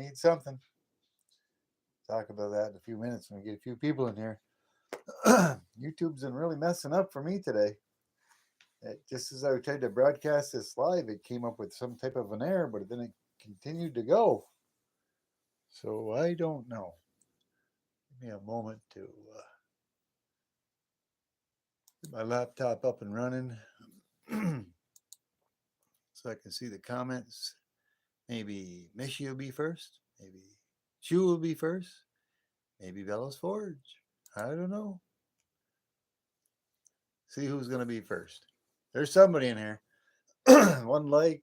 made something. Talk about that in a few minutes when we get a few people in here. YouTube's been really messing up for me today. Just as I tried to broadcast this live, it came up with some type of an error, but then it continued to go. So I don't know. Give me a moment to get my laptop up and running so I can see the comments. Maybe Mishi will be first. Maybe Chew will be first. Maybe Bella's Forge. I don't know. See who's going to be first. There's somebody in here. One like.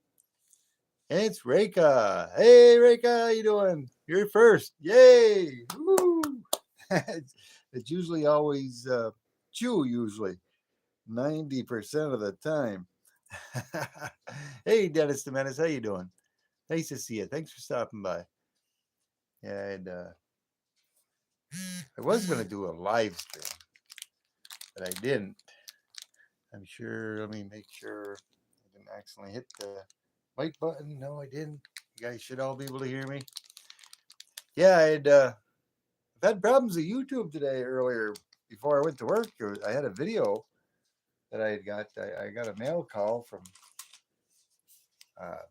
It's Reka. Hey, Reka, how you doing? You're first. Yay. Woo. It's usually always Chew, usually. 90% of the time. Hey, Dennis the Menace, how you doing? Nice to see you. Thanks for stopping by. Yeah, and I was going to do a live stream, but I didn't. I'm sure. Let me make sure I didn't accidentally hit the mic button. No, I didn't. You guys should all be able to hear me. Yeah, I've had problems with YouTube today earlier before I went to work. I had a video that I had got. I got a mail call from, uh,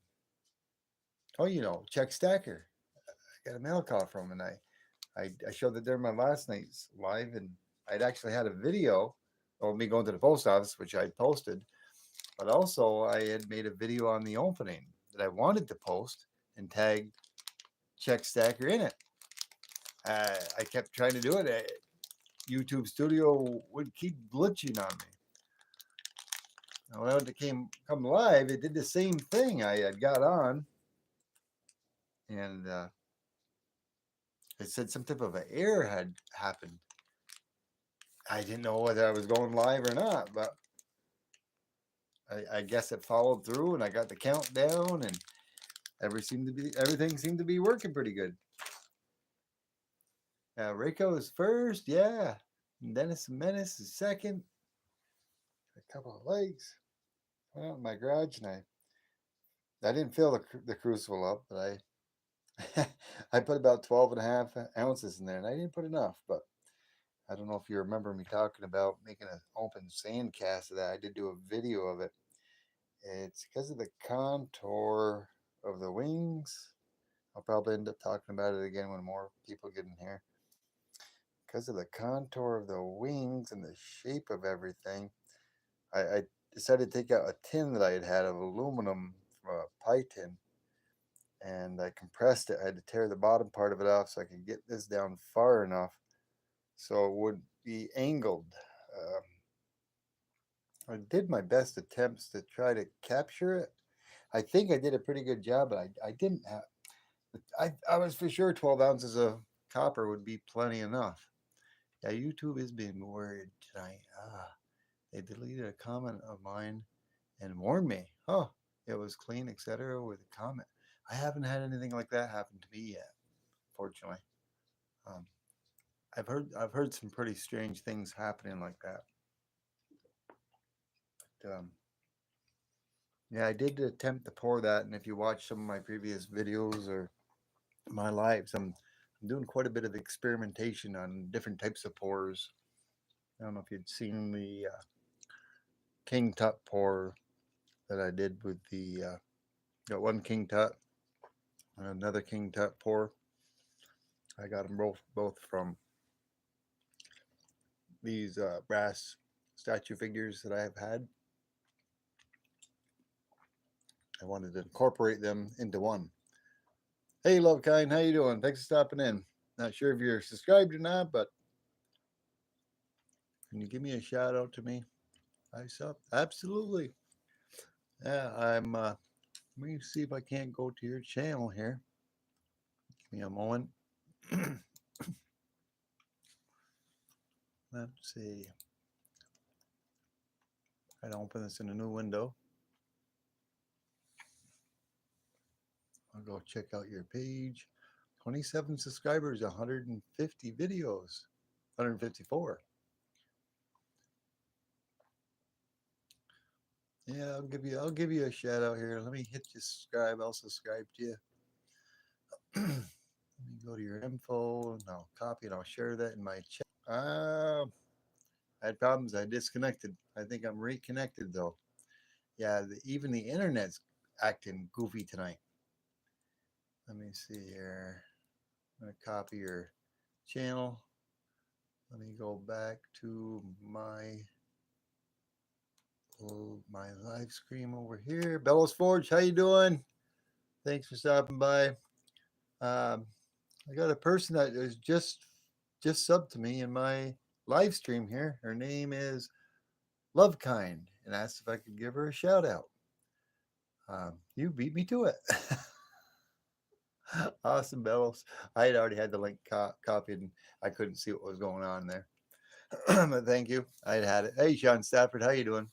Check Stacker. I got a mail call from him, and I showed that during my last night's live, and I'd actually had a video of me going to the post office, which I posted, but also I had made a video on the opening that I wanted to post and tag Check Stacker in it. I kept trying to do it. YouTube Studio would keep glitching on me. Now, when it come live, it did the same thing. I had got on, and it said some type of an error had happened. I didn't know whether I was going live or not, but I guess it followed through, and I got the countdown, and everything seemed to be working pretty good. Rico is first, yeah. And Dennis Menace is second. A couple of likes. Went out in my garage, and I didn't fill the crucible up, but I put about 12 and a half ounces in there, and I didn't put enough, but I don't know if you remember me talking about making an open sand cast of that. I did do a video of it. It's because of the contour of the wings. I'll probably end up talking about it again when more people get in here. Because of the contour of the wings and the shape of everything, I decided to take out a tin that I had of aluminum from a pie tin, and I compressed it. I had to tear the bottom part of it off so I could get this down far enough so it would be angled. I did my best attempts to try to capture it. I think I did a pretty good job, but I didn't have. I was for sure 12 ounces of copper would be plenty enough. Yeah, YouTube is being worried tonight. They deleted a comment of mine and warned me. Oh, it was clean, etc. with a comment. I haven't had anything like that happen to me yet, fortunately. Um, I've heard some pretty strange things happening like that. But, yeah, I did attempt to pour that, and if you watch some of my previous videos or my lives, I'm doing quite a bit of experimentation on different types of pours. I don't know if you'd seen the King Tut pour that I did with the got one King Tut and another King Tut pour. I got them both from these brass statue figures that I have had. I wanted to incorporate them into one. Hey, Love Kind, how you doing? Thanks for stopping in. Not sure if you're subscribed or not, but can you give me a shout out to me? I sub. Absolutely. Yeah, I'm. Let me see if I can't go to your channel here. Give me a moment. Let's see. Try to open this in a new window. I'll go check out your page. 27 subscribers, 150 videos, 154. Yeah, I'll give you a shout out here. Let me hit you subscribe. I'll subscribe to you. go to your info and I'll copy and I'll share that in my chat. I had problems. I disconnected. I think I'm reconnected though. Yeah, even the internet's acting goofy tonight. Let me see here. I'm going to copy your channel. Let me go back to my live stream over here. Bellows Forge, how you doing? Thanks for stopping by. I got a person that is just subbed to me in my live stream here. Her name is Lovekind, and asked if I could give her a shout out. You beat me to it. Awesome, Bellows. I had already had the link copied, and I couldn't see what was going on there. But thank you. I had it. Hey, Sean Stafford, how you doing?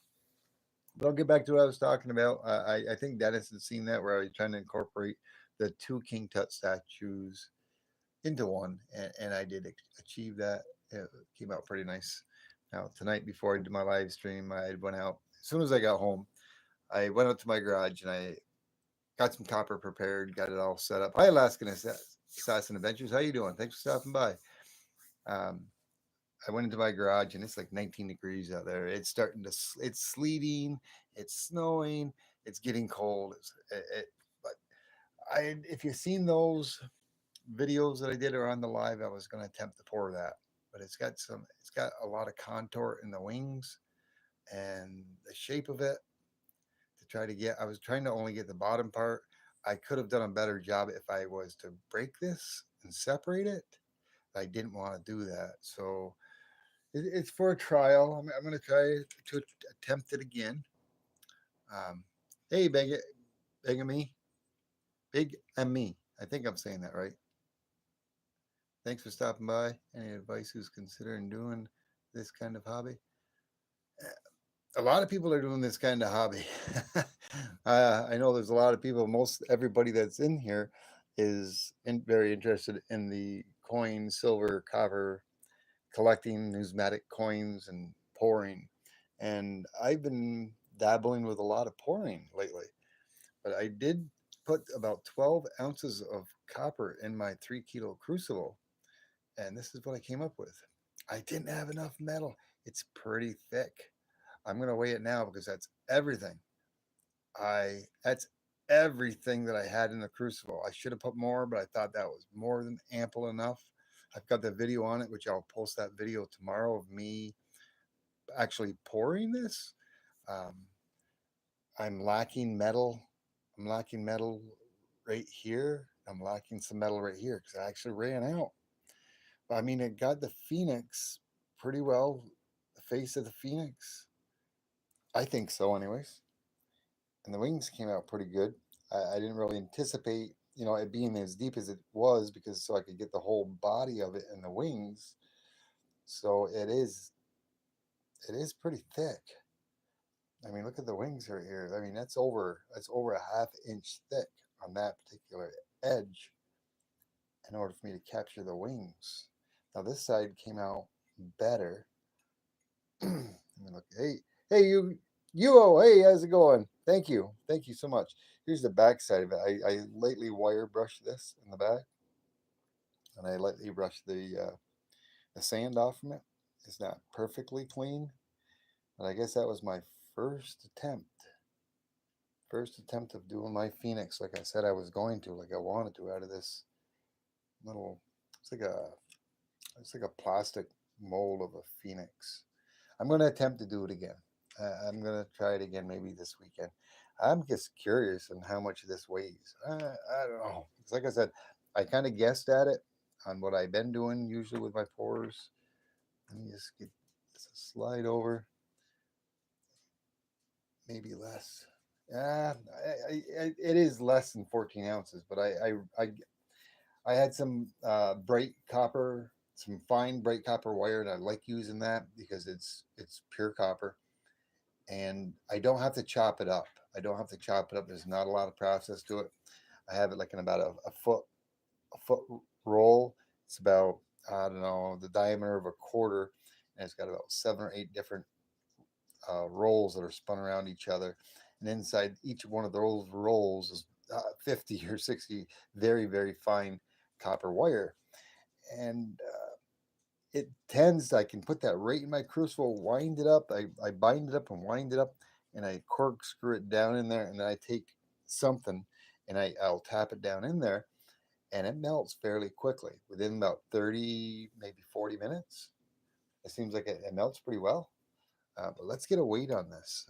But I'll get back to what I was talking about. I think Dennis has seen that where I was trying to incorporate the two King Tut statues into one, and I did achieve that. It came out pretty nice. Now tonight, before I did my live stream, I went out as soon as I got home. I went out to my garage and I got some copper prepared, got it all set up. Hi, Alaskan Assassin Adventures. How you doing? Thanks for stopping by. Um, I went into my garage and it's like 19 degrees out there. It's starting to, it's sleeting, it's snowing, it's getting cold. But if you've seen those videos that I did or on the live, I was going to attempt to pour that, but it's got a lot of contour in the wings and the shape of it to try to get. I was trying to only get the bottom part. I could have done a better job if I was to break this and separate it. I didn't want to do that, so it's for a trial. I'm going to try to attempt it again. Hey, Big Me. I think I'm saying that right. Thanks for stopping by. Any advice who's considering doing this kind of hobby? A lot of people are doing this kind of hobby. I know there's a lot of people. Most everybody that's in here is very interested in the coin, silver, copper, collecting numismatic coins and pouring. And I've been dabbling with a lot of pouring lately. But I did put about 12 ounces of copper in my 3 kilo crucible. And this is what I came up with. I didn't have enough metal. It's pretty thick. I'm going to weigh it now because that's everything that I had in the crucible. I should have put more, but I thought that was more than ample enough. I've got the video on it, which I'll post that video tomorrow of me actually pouring this. Um, I'm lacking metal. I'm lacking metal right here. I'm lacking some metal right here because I actually ran out. But I mean, it got the Phoenix pretty well. The face of the Phoenix. I think so, anyways. And the wings came out pretty good. I didn't really anticipate, it being as deep as it was because so I could get the whole body of it in the wings. So it is pretty thick. I mean, look at the wings right here. I mean, that's over a half-inch thick on that particular edge in order for me to capture the wings. Now this side came out better. Let me look. Hey, hey, how's it going? Thank you so much. Here's the back side of it. I lightly wire brushed this in the back, and I lightly brushed the sand off from it. It's not perfectly clean, but I guess that was my first attempt. First attempt of doing my Phoenix, like I said I was going to, like I wanted to, out of this little. It's like a it's like a plastic mold of a Phoenix. I'm going to attempt to do it again. I'm going to try it again maybe this weekend. I'm just curious on how much this weighs. I don't know. It's like I said, I kind of guessed at it on what I've been doing usually with my pours. Let me just get this slide over. Maybe less. Yeah, it is less than 14 ounces, but I had some bright copper, some fine bright copper wire, and I like using that because it's pure copper, and I don't have to chop it up. I don't have to chop it up. There's not a lot of process to it. I have it like in about a foot roll. It's about, I don't know, the diameter of a quarter, and it's got about 7 or 8 different rolls that are spun around each other, and inside each one of those rolls is 50 or 60 very fine copper wire, and it tends. I can put that right in my crucible, wind it up. I bind it up and wind it up, and I corkscrew it down in there, and then I take something and I'll tap it down in there, and it melts fairly quickly within about 30, maybe 40 minutes. It seems like it melts pretty well. But let's get a weight on this.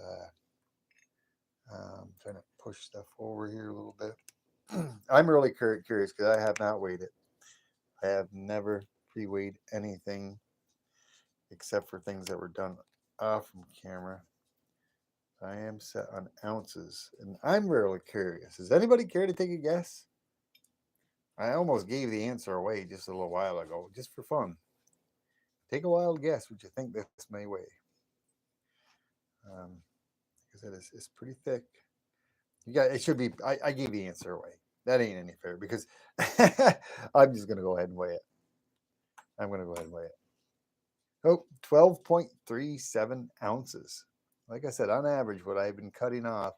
I'm trying to push stuff over here a little bit. I'm really curious because I have not weighed it. I have never pre-weighed anything except for things that were done off from camera. I am set on ounces, and I'm really curious. Does anybody care to take a guess? I almost gave the answer away just a little while ago, just for fun. Take a wild guess what you think this may weigh. Um, like I said, it's pretty thick. You got it. Should be. I gave the answer away. That ain't any fair because I'm just gonna go ahead and weigh it. I'm gonna go ahead and weigh it. Oh, 12.37 ounces. Like I said, on average, what I've been cutting off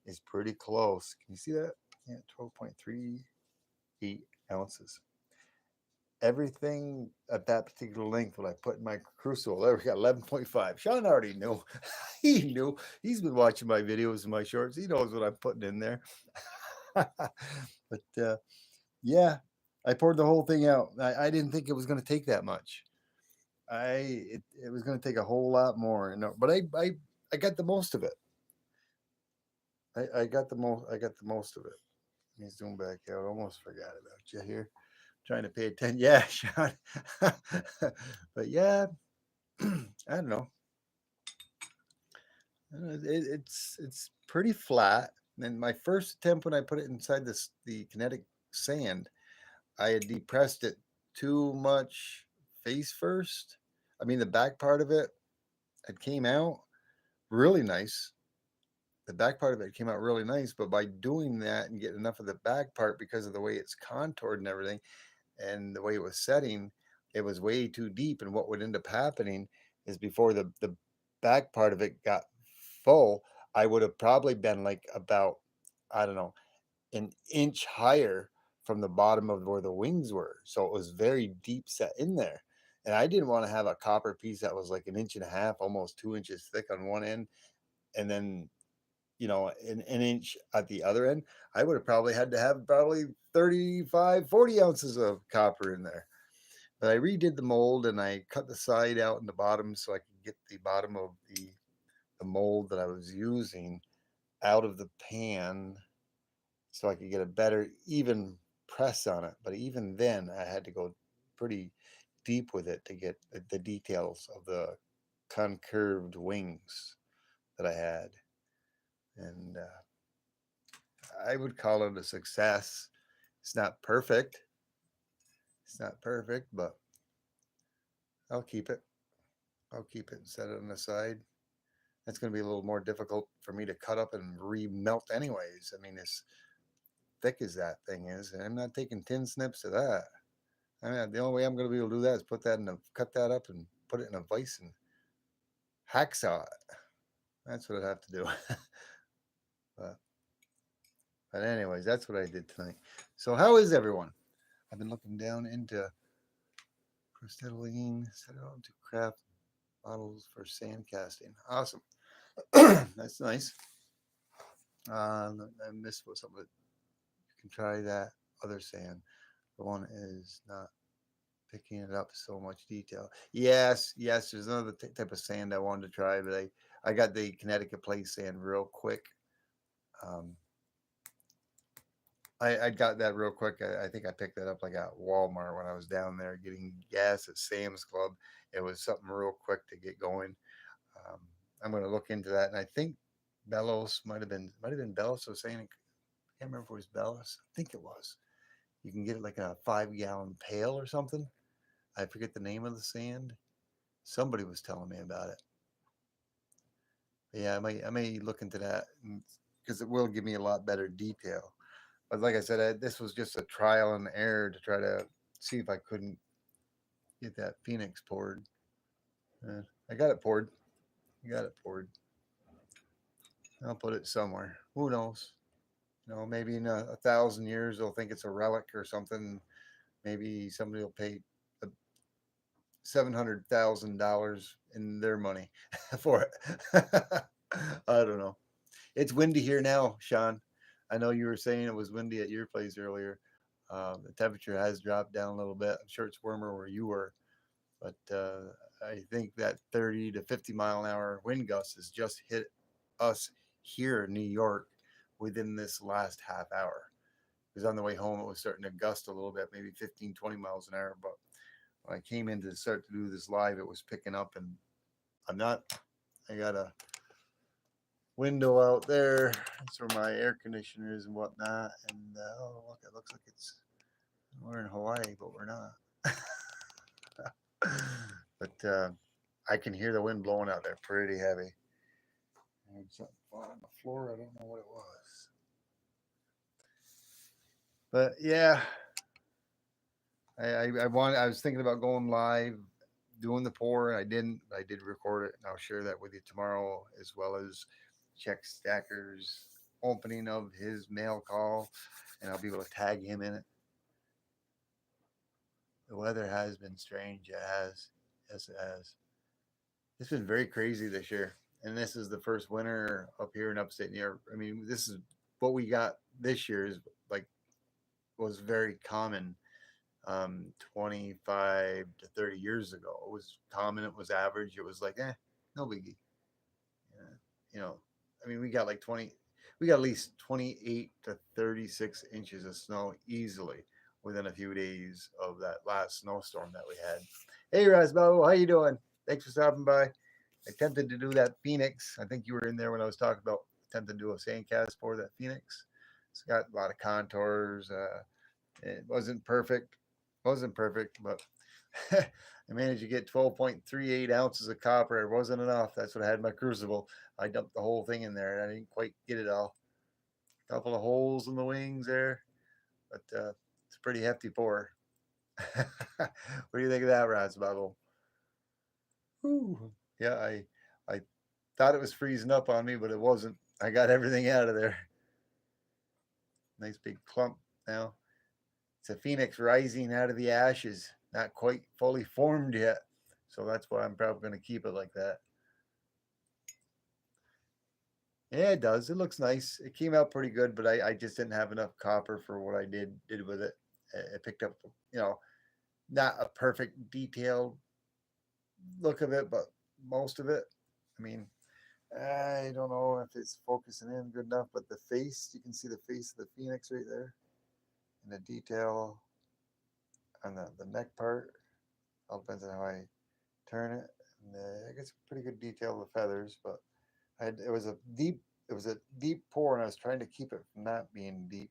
is pretty close. Can you see that? Yeah, 12.38 ounces. Everything at that particular length, what I put in my crucible, there we got 11.5. Sean already knew. He knew. He's been watching my videos and my shorts. He knows what I'm putting in there. But yeah, I poured the whole thing out. I didn't think it was going to take that much. It was going to take a whole lot more. No, but I got the most of it. I got the most. I got the most of it. Let me zoom back out. Almost forgot about you here. Trying to pay attention. Yeah, Sean. But yeah, I don't know. It's pretty flat. And my first attempt when I put it inside the kinetic sand, I had depressed it too much face first. I mean, the back part of it came out really nice. The back part of it came out really nice, but by doing that and getting enough of the back part because of the way it's contoured and everything, and the way it was setting, it was way too deep. And what would end up happening is before the back part of it got full, I would have probably been like about, I don't know, an inch higher from the bottom of where the wings were. So it was very deep set in there. And I didn't want to have a copper piece that was like an inch and a half, almost 2 inches thick on one end, and then an inch at the other end. I would have probably had to have probably 35, 40 ounces of copper in there. But I redid the mold and I cut the side out and the bottom so I could get the bottom of the mold that I was using out of the pan so I could get a better, even press on it. But even then, I had to go pretty deep with it to get the details of the concurved wings that I had. And I would call it a success. It's not perfect. It's not perfect, but I'll keep it. I'll keep it and set it on the side. It's going to be a little more difficult for me to cut up and remelt, anyways. I mean, as thick as that thing is, and I'm not taking tin snips to that. I mean, the only way I'm going to be able to do that is cut that up and put it in a vise and hacksaw it. That's what I'd have to do. but, but anyways, that's what I did tonight. So how is everyone? I've been looking down into crystalline, set it on to craft models for sand casting. Awesome. That's nice. I missed what some of it. You can try that other sand. The one is not picking it up so much detail. Yes, yes. There's another type of sand I wanted to try, but I got the Connecticut Place sand real quick. Um, I got that real quick. I think I picked that up like at Walmart when I was down there getting gas at Sam's Club. It was something real quick to get going. Um, I'm going to look into that, and I think Bellows might have been Bellows. So saying, I can't remember if it was Bellows. I think it was. You can get it like a 5-gallon pail or something. I forget the name of the sand. Somebody was telling me about it. But yeah, I may look into that because it will give me a lot better detail. But like I said, this was just a trial and error to try to see if I couldn't get that Phoenix poured. I got it poured. I got it poured. I'll put it somewhere. Who knows? Maybe in 1,000 years they'll think it's a relic or something. Maybe somebody will pay $700,000 in their money for it. I don't know. It's windy here now, Sean. I know you were saying it was windy at your place earlier. The temperature has dropped down a little bit. I'm sure it's warmer where you were, but I think that 30 to 50-mile-an-hour wind gust has just hit us here in New York within this last half hour. Because on the way home, it was starting to gust a little bit, maybe 15, 20 miles an hour. But when I came in to start to do this live, it was picking up, and I got a window out there. That's where my air conditioner is and whatnot. And oh, look, it looks like we're in Hawaii, but we're not. But I can hear the wind blowing out there pretty heavy. There's something falling on the floor. I don't know what it was. But yeah, I was thinking about going live, doing the pour, and I didn't. I did record it, and I'll share that with you tomorrow, as well as check Stacker's opening of his mail call, and I'll be able to tag him in it. The weather has been strange. It has. Yes, it has. It's been very crazy this year, and this is the first winter up here in upstate New York. I mean, this is what we got this year is like was very common 25 to 30 years ago. It was common. It was average. It was like, no biggie. Yeah, you know, I mean, we got at least 28 to 36 inches of snow easily within a few days of that last snowstorm that we had. Hey, Rasbo, how you doing? Thanks for stopping by. I attempted to do that Phoenix. I think you were in there when I was talking about attempting to do a sandcast for that Phoenix. It's got a lot of contours. It wasn't perfect, but I managed to get 12.38 ounces of copper. It wasn't enough. That's what I had in my crucible. I dumped the whole thing in there, and I didn't quite get it all. A couple of holes in the wings there, but it's a pretty hefty pour. What do you think of that, Rasbubble? Ooh. Yeah, I thought it was freezing up on me, but it wasn't. I got everything out of there. Nice big clump now. It's a phoenix rising out of the ashes, not quite fully formed yet. So that's why I'm probably going to keep it like that. Yeah, it does. It looks nice. It came out pretty good, but I just didn't have enough copper for what I did with it. It picked up, not a perfect detailed look of it, but most of it. I mean, I don't know if it's focusing in good enough, but the face, you can see the face of the phoenix right there, and the detail on the neck part. All depends on how I turn it. And I guess pretty good detail of the feathers, but it was a deep pour, and I was trying to keep it from not being deep.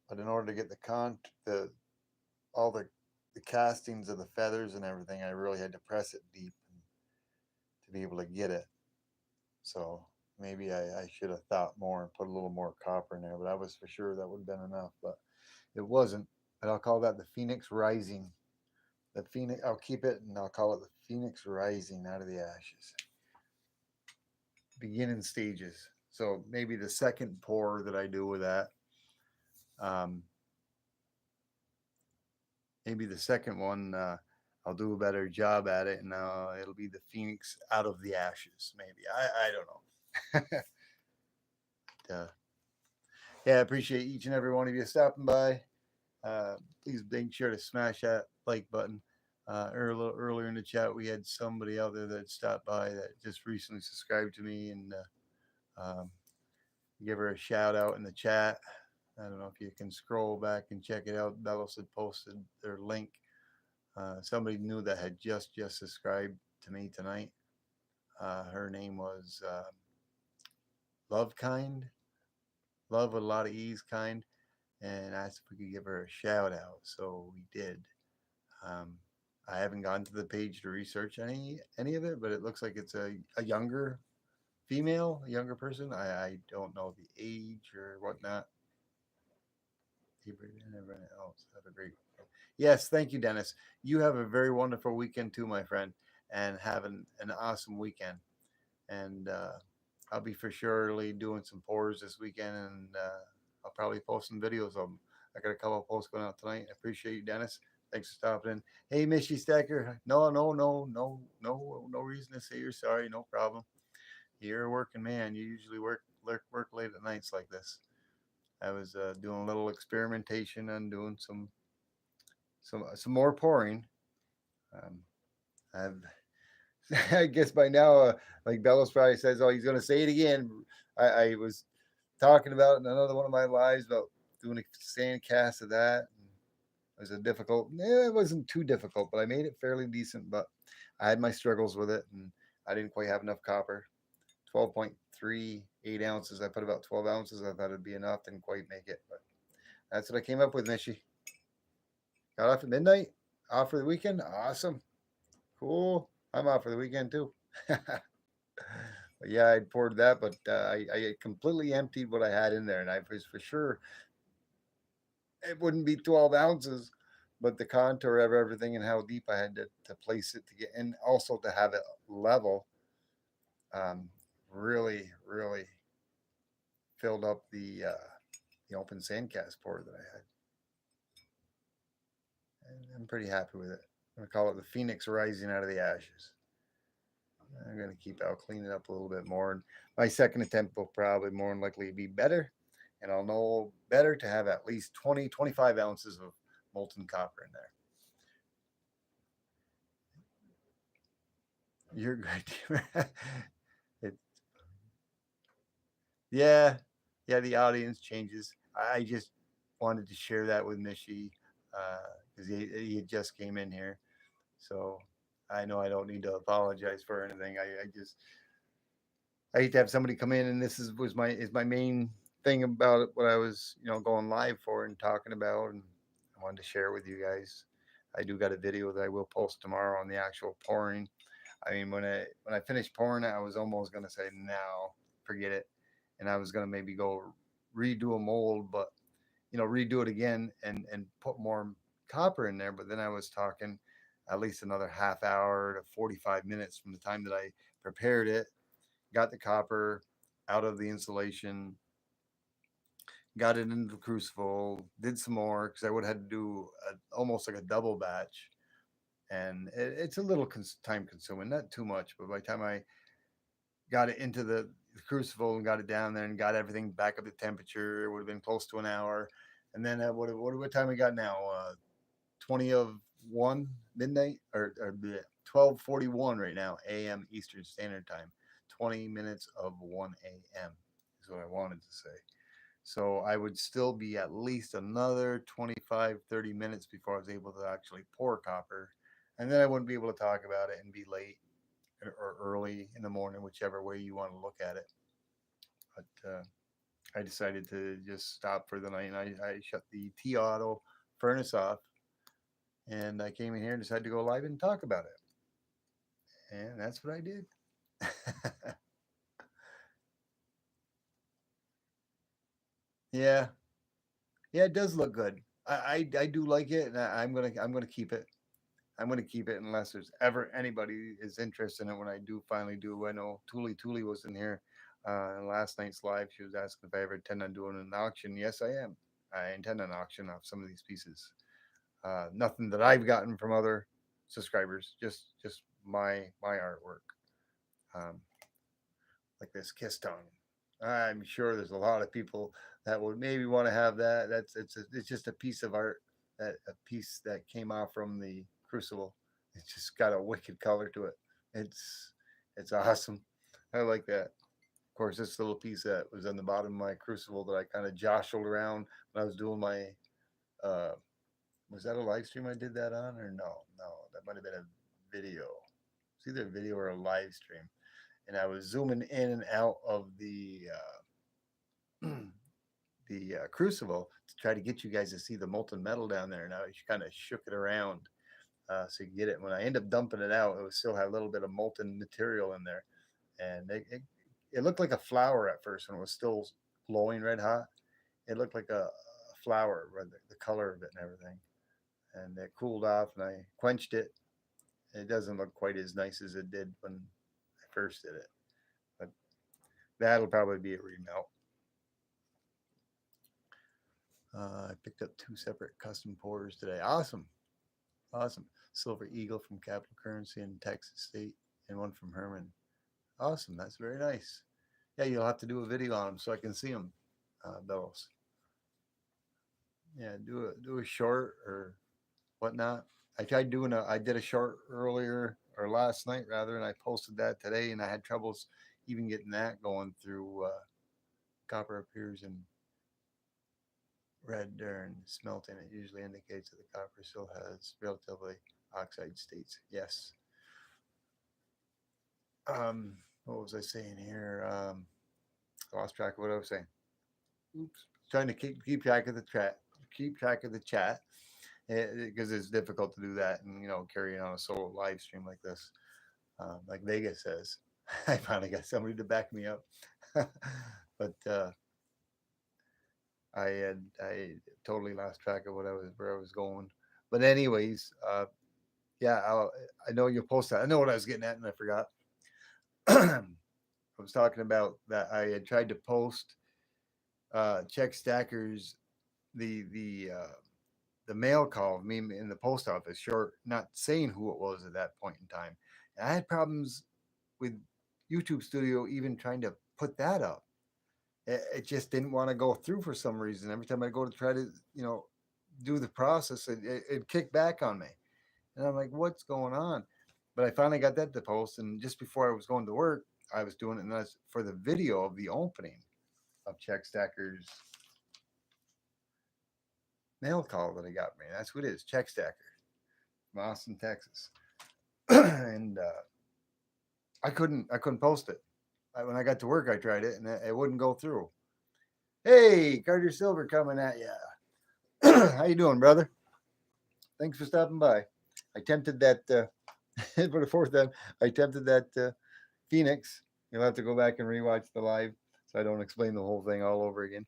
But in order to get the all the castings of the feathers and everything, I really had to press it deep to be able to get it. So maybe I should have thought more and put a little more copper in there, but I was for sure that would have been enough, but it wasn't. But I'll call that the Phoenix Rising. The Phoenix, I'll keep it and I'll call it the Phoenix Rising out of the ashes. Beginning stages. So maybe the second pour that I do with that, um, maybe the second one, I'll do a better job at it, and it'll be the Phoenix out of the ashes. Maybe I don't know. Yeah, I appreciate each and every one of you stopping by. Please make sure to smash that like button. Earlier in the chat, we had somebody out there that stopped by that just recently subscribed to me, and um, give her a shout out in the chat. I don't know if you can scroll back and check it out. Bellos had posted their link. Somebody new that had just subscribed to me tonight. Her name was Love Kind, Love with a lot of E's Kind, and asked if we could give her a shout out. So we did. I haven't gone to the page to research any of it, but it looks like it's a younger female, a younger person. I don't know the age or whatnot. Everyone else have a great weekend. Yes, thank you, Dennis. You have a very wonderful weekend too, my friend, and have an awesome weekend. And I'll be for surely doing some pours this weekend, and I'll probably post some videos of them. I got a couple of posts going out tonight. I appreciate you, Dennis. Thanks for stopping in. Hey, Mishy Stacker. No reason to say you're sorry. No problem. You're a working man. You usually work late at nights like this. I was doing a little experimentation and doing some more pouring. Um, I've I guess by now, like Bellows probably says, oh, he's going to say it again. I was talking about in another one of my lives about doing a sand cast of that. It was a difficult. It wasn't too difficult, but I made it fairly decent. But I had my struggles with it, and I didn't quite have enough copper. 12.38 ounces. I put about 12 ounces. I thought it'd be enough. Didn't quite make it, but that's what I came up with, Mishy. Got off at midnight. Off for the weekend. Awesome. Cool. I'm off for the weekend too. But yeah, I poured that, but I completely emptied what I had in there, and I was for sure it wouldn't be 12 ounces, but the contour of everything and how deep I had to place it to get, and also to have it level, um, really filled up the open sandcast pour that I had. And I'm pretty happy with it. I'm gonna call it the Phoenix rising out of the ashes. I'm gonna keep. I'll clean it up a little bit more. And my second attempt will probably more than likely be better, and I'll know better to have at least 25 ounces of molten copper in there. You're good. it, yeah, yeah. The audience changes. I just wanted to share that with Mishy because he just came in here, so I know I don't need to apologize for anything. I just I hate to have somebody come in and this is my main thing about it, what I was going live for and talking about, and I wanted to share with you guys. I do got a video that I will post tomorrow on the actual pouring. I mean, when I finished pouring it, I was almost gonna say no, forget it, and I was gonna maybe go redo a mold, but redo it again and put more copper in there. But then I was talking at least another half hour to 45 minutes from the time that I prepared it, got the copper out of the insulation, got it into the crucible, did some more because I would have had to do almost like a double batch. And it's a little time consuming, not too much, but by the time I got it into the crucible and got it down there and got everything back up to temperature, it would have been close to an hour. And then what time we got now? 20 of 1 midnight or 12:41 right now a.m. Eastern Standard Time. 20 minutes of 1 a.m. is what I wanted to say. So I would still be at least another 25, 30 minutes before I was able to actually pour copper. And then I wouldn't be able to talk about it and be late or early in the morning, whichever way you want to look at it. But I decided to just stop for the night, and I shut the T Auto furnace off, and I came in here and decided to go live and talk about it. And that's what I did. Yeah, yeah, it does look good. I do like it, and I'm gonna keep it. I'm gonna keep it unless there's ever anybody is interested in it when I do finally do. I know Tuli was in here last night's live. She was asking if I ever intend on doing an auction. Yes, I am. I intend on auction off some of these pieces. Nothing that I've gotten from other subscribers. Just my artwork. Um, like this kiss tongue. I'm sure there's a lot of people that would maybe want to have that. It's just a piece of art, that a piece that came out from the crucible. It's just got a wicked color to it. It's it's awesome. I like that. Of course, this little piece that was on the bottom of my crucible that I kind of jostled around when I was doing my. Uh, was that a live stream I did that on, or no? No, that might have been a video. It's either a video or a live stream, and I was zooming in and out of the crucible to try to get you guys to see the molten metal down there. And I kind of shook it around so you get it. When I end up dumping it out, it was still had a little bit of molten material in there, and it looked like a flower at first when it was still glowing red hot. It looked like a flower, the color of it and everything. And it cooled off, and I quenched it. It doesn't look quite as nice as it did when I first did it, but that'll probably be a remelt. I picked up 2 separate custom pours today. Awesome. Awesome. Silver Eagle from Capital Currency in Texas State and one from Herman. Awesome. That's very nice. Yeah, you'll have to do a video on them so I can see them, Bellows. Yeah, do a short or whatnot. I did a short earlier or last night rather, and I posted that today, and I had troubles even getting that going through. Copper appears in red during smelting. It usually indicates that the copper still has relatively oxide states. Yes. What was I saying here? I lost track of what I was saying. Oops. Trying to keep track of the chat. Keep track of the chat because it's difficult to do that and carrying on a solo live stream like this. Like Vegas says, I finally got somebody to back me up. But I totally lost track of where I was going. But anyways, yeah, I know you posted. I know what I was getting at, and I forgot. I was talking about that I had tried to post check stackers the mail call of me in the post office, short, not saying who it was at that point in time. And I had problems with YouTube Studio even trying to put that up. It just didn't want to go through for some reason. Every time I go to try to, do the process, it kicked back on me. And I'm like, what's going on? But I finally got that to post. And just before I was going to work, I was doing it, and that's for the video of the opening of Check Stacker's mail call that I got me. That's what it is, Check Stacker from Austin, Texas. And I couldn't post it. When I got to work, I tried it, and it wouldn't go through. Hey, Carter Silver coming at you. How you doing, brother? Thanks for stopping by. I attempted that for the fourth time. I attempted that Phoenix. You'll have to go back and rewatch the live, so I don't explain the whole thing all over again.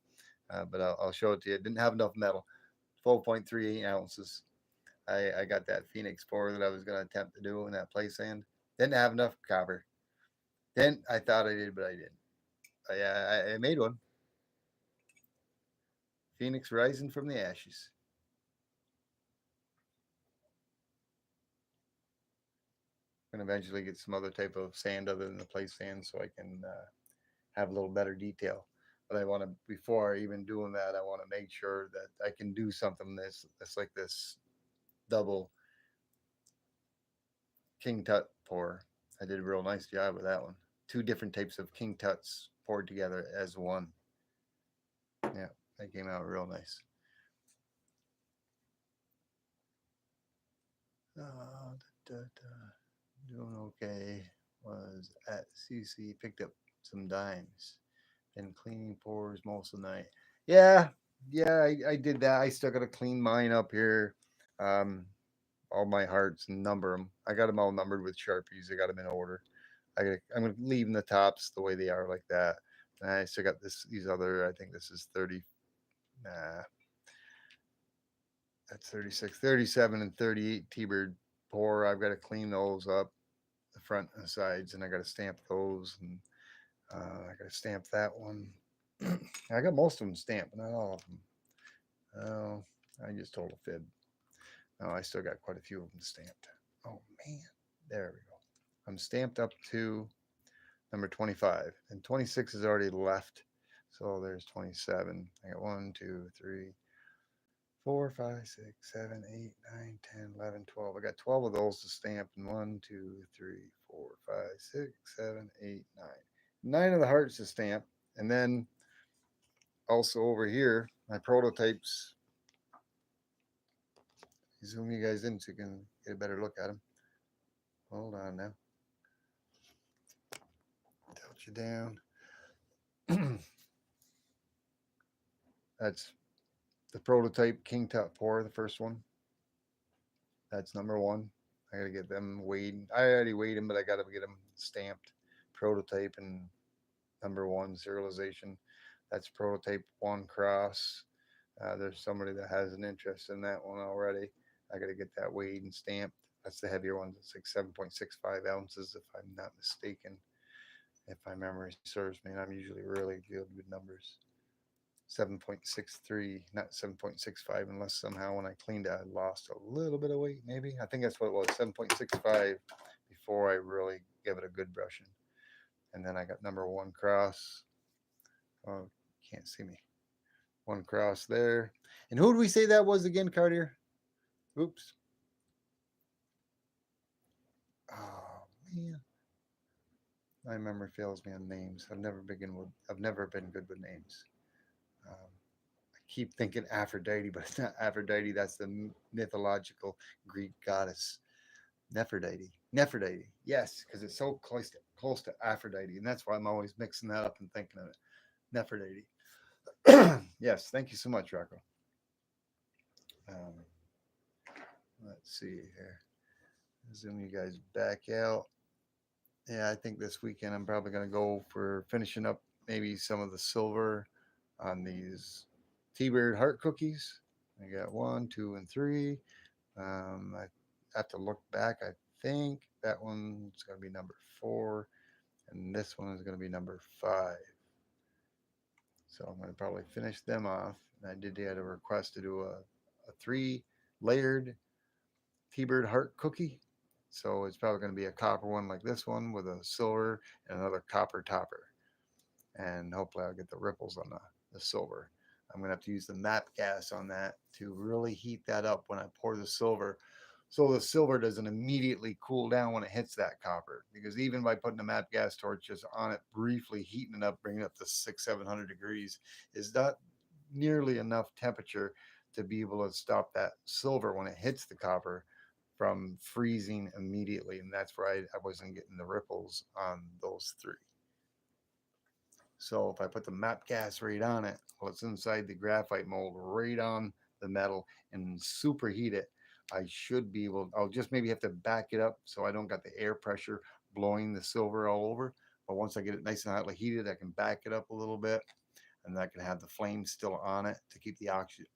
But I'll show it to you. It didn't have enough metal. 12.38 ounces. I got that Phoenix pour that I was going to attempt to do in that play sand. Didn't have enough copper. Then I thought I did, but I didn't. I made one. Phoenix rising from the ashes. I'm going to eventually get some other type of sand other than the play sand so I can have a little better detail. But I want to, before even doing that, I want to make sure that I can do something that's like this double King Tut pour. I did a real nice job with that one. Two different types of King Tuts poured together as one. Yeah, that came out real nice. Doing okay. Was at CC, picked up some dimes. Been cleaning pours most of the night. Yeah, yeah, I did that. I still got to clean mine up here. Um, all my hearts and number them. I got them all numbered with Sharpies. I got them in order. I'm gonna leave the tops the way they are like that. And I still got these other. I think this is 30. Nah, that's 36, 37, and 38 T-bird pour. I've got to clean those up, the front and the sides, and I got to stamp those, and I got to stamp that one. I got most of them stamped, but not all of them. Oh, I just told a fib. No, I still got quite a few of them stamped. Oh man, there we go. I'm stamped up to number 25, and 26 is already left. So there's 27. I got 1, 2, 3, 4, 5, 6, 7, 8, 9, 10, 11, 12. I got 12 of those to stamp, and 1, 2, 3, 4, 5, 6, 7, 8, 9. 9 of the hearts to stamp, and then also over here, my prototypes. Zoom you guys in so you can get a better look at them. Hold on now. Tilt you down. That's the prototype King Tut pour, the first one. That's number one. I gotta get them weighed. I already weighed them, but I gotta get them stamped. Prototype and number one serialization. That's prototype one cross. There's somebody that has an interest in that one already. I gotta get that weighed and stamped. That's the heavier one. It's like 7.65 ounces, if I'm not mistaken. If my memory serves me, and I'm usually really good with numbers. 7.63, not 7.65, unless somehow when I cleaned it, I lost a little bit of weight, maybe. I think that's what it was, 7.65 before I really gave it a good brushing. And then I got number one cross. Oh, can't see me. One cross there. And who did we say that was again, Cartier? Oops. Oh, man. My memory fails me on names. I've never been good with names. I keep thinking Aphrodite, but it's not Aphrodite. That's the mythological Greek goddess Nefertiti. Nefertiti, yes, because it's so close to Aphrodite, and that's why I'm always mixing that up and thinking of it. Nefertiti. Yes, thank you so much, Rocco. Um, let's see here. Zoom you guys back out. Yeah, I think this weekend I'm probably going to go for finishing up maybe some of the silver on these T-Bird heart cookies. I got one, two, and three. I have to look back. I think that one's going to be number four, and this one is going to be number five. So I'm going to probably finish them off. And I did get a request to do a three layered T-Bird heart cookie. So it's probably going to be a copper one like this one with a silver and another copper topper. And hopefully I'll get the ripples on the silver. I'm going to have to use the MAP gas on that to really heat that up when I pour the silver. So the silver doesn't immediately cool down when it hits that copper. Because even by putting the MAP gas torches on it, briefly heating it up, bringing it up to 700 degrees, is not nearly enough temperature to be able to stop that silver when it hits the copper from freezing immediately. And that's where I wasn't getting the ripples on those three. So if I put the MAP gas right on it, well, it's inside the graphite mold right on the metal and superheat it. I should be able, I'll just maybe have to back it up so I don't got the air pressure blowing the silver all over. But once I get it nice and hotly heated, I can back it up a little bit and I can have the flame still on it to keep the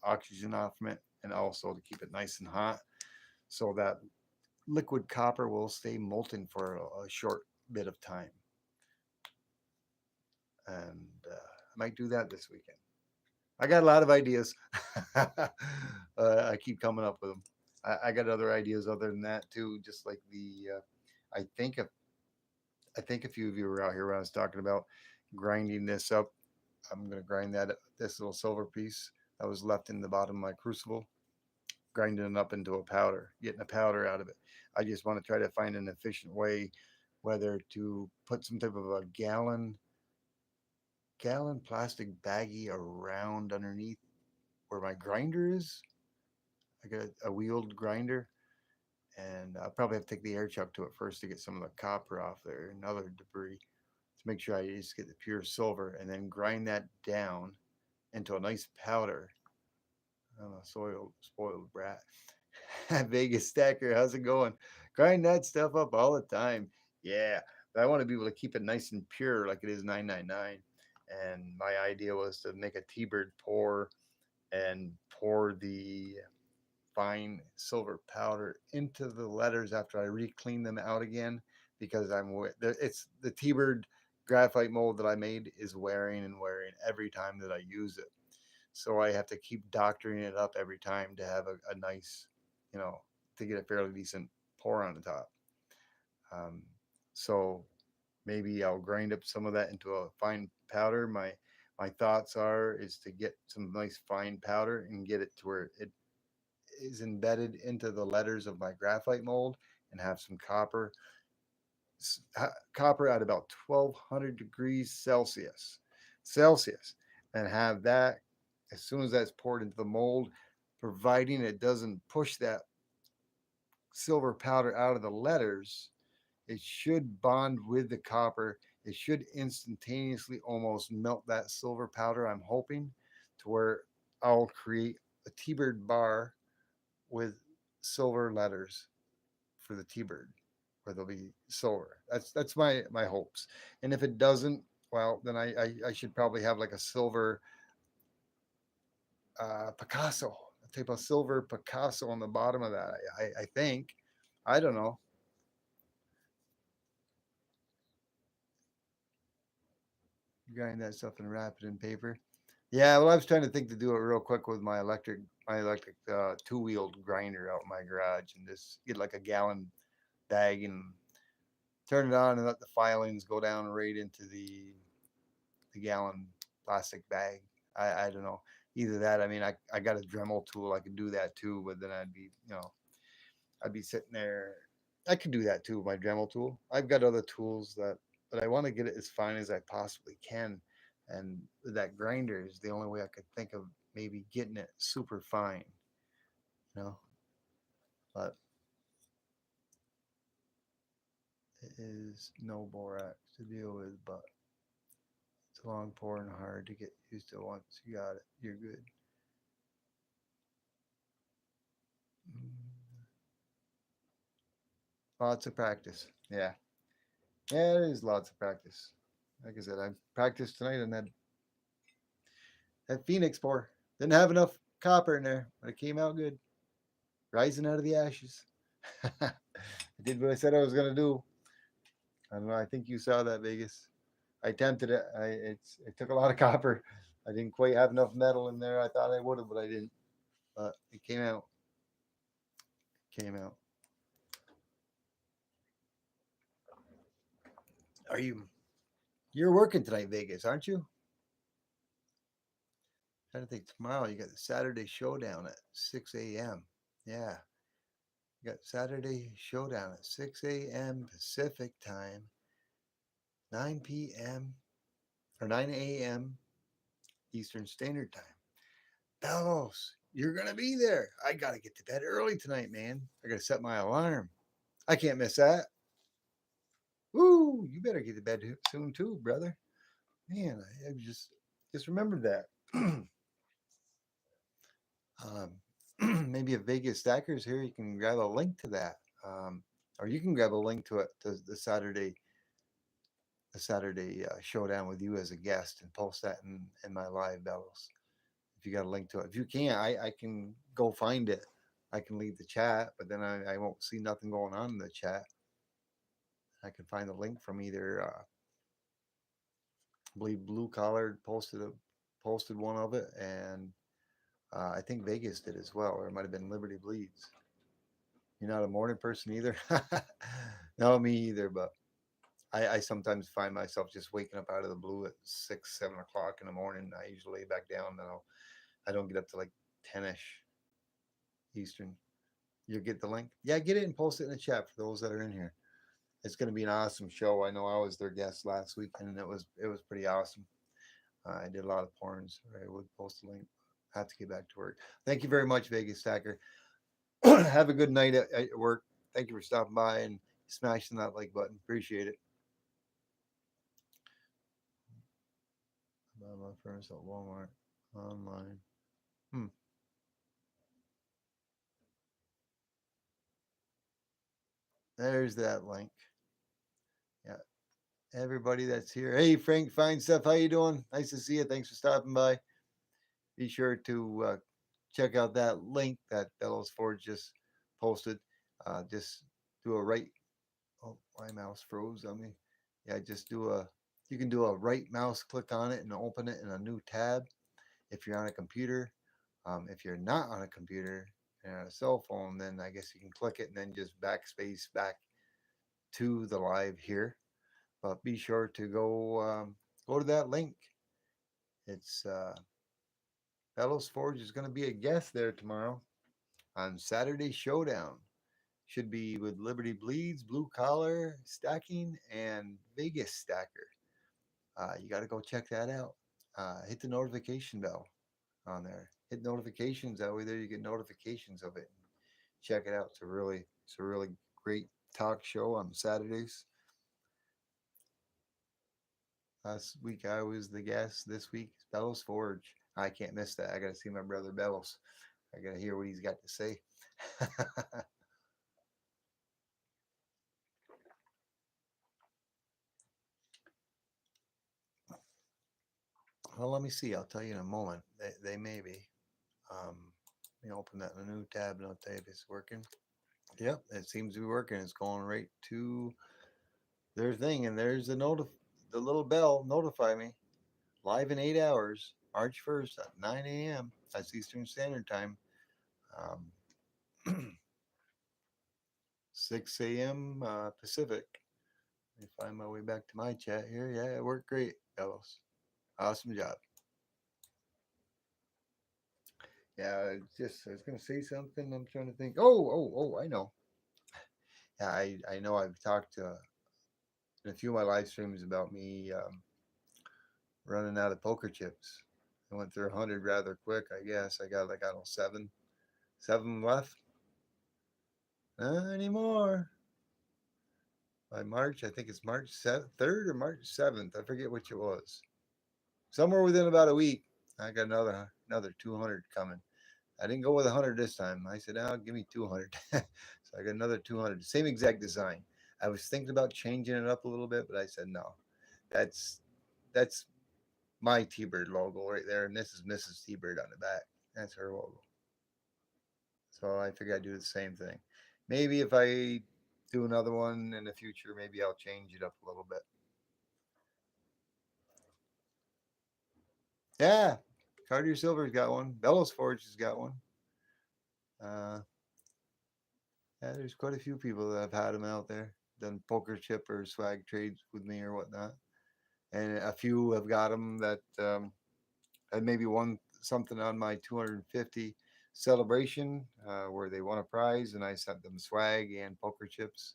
oxygen off from it and also to keep it nice and hot so that liquid copper will stay molten for a short bit of time. And I might do that this weekend. I got a lot of ideas. I keep coming up with them. I got other ideas other than that too. Just like I think if, I think a few of you were out here when I was talking about grinding this up. I'm going to grind this little silver piece that was left in the bottom of my crucible, grinding it up into a powder, getting a powder out of it. I just want to try to find an efficient way, whether to put some type of a gallon plastic baggie around underneath where my grinder is. I got a wheeled grinder, and I'll probably have to take the air chuck to it first to get some of the copper off there and other debris to make sure I just get the pure silver and then grind that down into a nice powder. I'm a spoiled brat. Vegas Stacker, how's it going? Grind that stuff up all the time. Yeah, but I want to be able to keep it nice and pure like it is 999. And my idea was to make a T-Bird pour and pour the fine silver powder into the letters after I re-clean them out again because it's the T-Bird graphite mold that I made is wearing and wearing every time that I use it. So I have to keep doctoring it up every time to have a nice, you know, to get a fairly decent pour on the top. Um, so maybe I'll grind up some of that into a fine powder. My thoughts are is to get some nice fine powder and get it to where it is embedded into the letters of my graphite mold and have some copper at about 1200 degrees Celsius, and have that as soon as that's poured into the mold, providing it doesn't push that silver powder out of the letters, it should bond with the copper. It should instantaneously almost melt that silver powder. I'm hoping to where I'll create a T-Bird bar with silver letters for the T-Bird, where they'll be silver. That's my hopes. And if it doesn't, well, then I should probably have like a silver Picasso, a type of silver Picasso on the bottom of that. I think. I don't know. Grind that stuff and wrap it in paper. Yeah, well, I was trying to think to do it real quick with my electric two-wheeled grinder out in my garage, and just get like a gallon bag and turn it on and let the filings go down right into the gallon plastic bag. I don't know. Either that, I mean, I got a Dremel tool. I could do that too, but then I'd be sitting there. I could do that too with my Dremel tool. I've got other tools but I want to get it as fine as I possibly can. And that grinder is the only way I could think of maybe getting it super fine, you know. But it is no borax to deal with, but it's long, poor, and hard to get used to. Once you got it, you're good. Mm, lots of practice. Yeah. Yeah, it is lots of practice. Like I said, I practiced tonight on that Phoenix pour. Didn't have enough copper in there, but it came out good. Rising out of the ashes. I did what I said I was gonna do. I don't know. I think you saw that, Vegas. I attempted it. It took a lot of copper. I didn't quite have enough metal in there. I thought I would have, but I didn't. But it came out. Came out. Are you? You're working tonight, Vegas, aren't you? I think tomorrow you got the Saturday Showdown at 6 a.m. Yeah, you got Saturday Showdown at 6 a.m. Pacific time, 9 p.m. or 9 a.m. Eastern Standard Time. Bellows, you're gonna be there. I gotta get to bed early tonight, man. I gotta set my alarm. I can't miss that. Woo! You better get to bed soon too, brother. Man, I just remembered that. Maybe if Vegas Stackers here, you can grab a link to that, um, or you can grab a link to it to the Saturday showdown with you as a guest and post that in my live bellows. If you got a link to it, if you can't, I can go find it. I can leave the chat, but then I won't see nothing going on in the chat. I can find the link from either I believe Blue Collared posted one of it, and I think Vegas did as well, or it might have been Liberty Bleeds. You're not a morning person either. No, me either. But I sometimes find myself just waking up out of the blue at 6, 7 o'clock in the morning. I usually lay back down. I don't get up to like 10ish Eastern. You get the link? Yeah, get it and post it in the chat for those that are in here. It's going to be an awesome show. I know I was their guest last week, and it was pretty awesome. I did a lot of porns. I would post a link. I have to get back to work. Thank you very much, Vegas Stacker. Have a good night at work. Thank you for stopping by and smashing that like button. Appreciate it. Buy my furnace at Walmart online. Hmm. There's that link. Yeah. Everybody that's here. Hey, Frank, fine stuff. How you doing? Nice to see you. Thanks for stopping by. Be sure to check out that link that Bellows Ford just posted. Just do a right. Oh, my mouse froze on me. Yeah, just do a. You can do a right mouse click on it and open it in a new tab if you're on a computer. If you're not on a computer and on a cell phone, then I guess you can click it and then just backspace back to the live here. But be sure to go to that link. It's Bellows Forge is going to be a guest there tomorrow on Saturday Showdown. Should be with Liberty Bleeds, Blue Collar Stacking, and Vegas Stacker. You got to go check that out. Hit the notification bell on there. Hit notifications. That way, there you get notifications of it. Check it out. It's a really great talk show on Saturdays. Last week I was the guest. This week Bellows Forge. I can't miss that. I got to see my brother Bellows. I got to hear what he's got to say. Well, let me see. I'll tell you in a moment. They may be. Um, let me open that in a new tab and I'll tell you if it's working. Yep, it seems to be working. It's going right to their thing, and there's the little bell notify me live in 8 hours. March 1st at 9 a.m. That's Eastern Standard Time. Um, 6 a.m. Pacific. Let me find my way back to my chat here. Yeah, it worked great, fellows. Awesome job. Yeah, just I was gonna say something. I'm trying to think. I know. Yeah, I know. I've talked in a few of my live streams about me running out of poker chips. I went through 100 rather quick. I guess I got like I don't know seven left. Not anymore. By March, I think it's March 3rd or March 7th. I forget which it was. Somewhere within about a week, I got another 200 coming. I didn't go with 100 this time. I said, "Oh, give me 200." So I got another 200. Same exact design. I was thinking about changing it up a little bit, but I said no. That's that's my T-Bird logo right there, and this is Mrs. T-Bird on the back. That's her logo. So I figured I'd do the same thing. Maybe if I do another one in the future, maybe I'll change it up a little bit. Yeah, Cartier Silver's got one. Bellows Forge has got one. Uh, yeah, there's quite a few people that have had them out there, done poker chip or swag trades with me or whatnot, and a few have got them that had maybe won something on my 250 celebration where they won a prize, and I sent them swag and poker chips.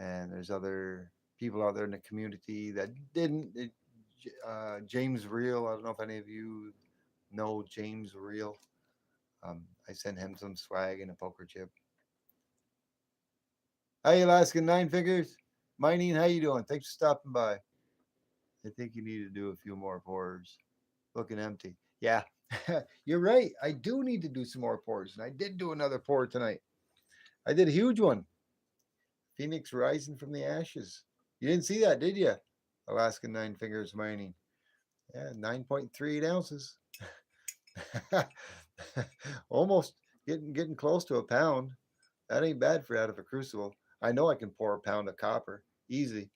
And there's other people out there in the community that didn't. James Real, I don't know if any of you know James Real. I sent him some swag and a poker chip. Hey, Alaskan Nine Fingers. Mining, how you doing? Thanks for stopping by. I think you need to do a few more pours. Looking empty. Yeah, you're right. I do need to do some more pours, and I did do another pour tonight. I did a huge one. Phoenix rising from the ashes. You didn't see that, did you? Alaskan Nine Fingers Mining. Yeah, 9.38 ounces. Almost getting close to a pound. That ain't bad for out of a crucible. I know I can pour a pound of copper easy.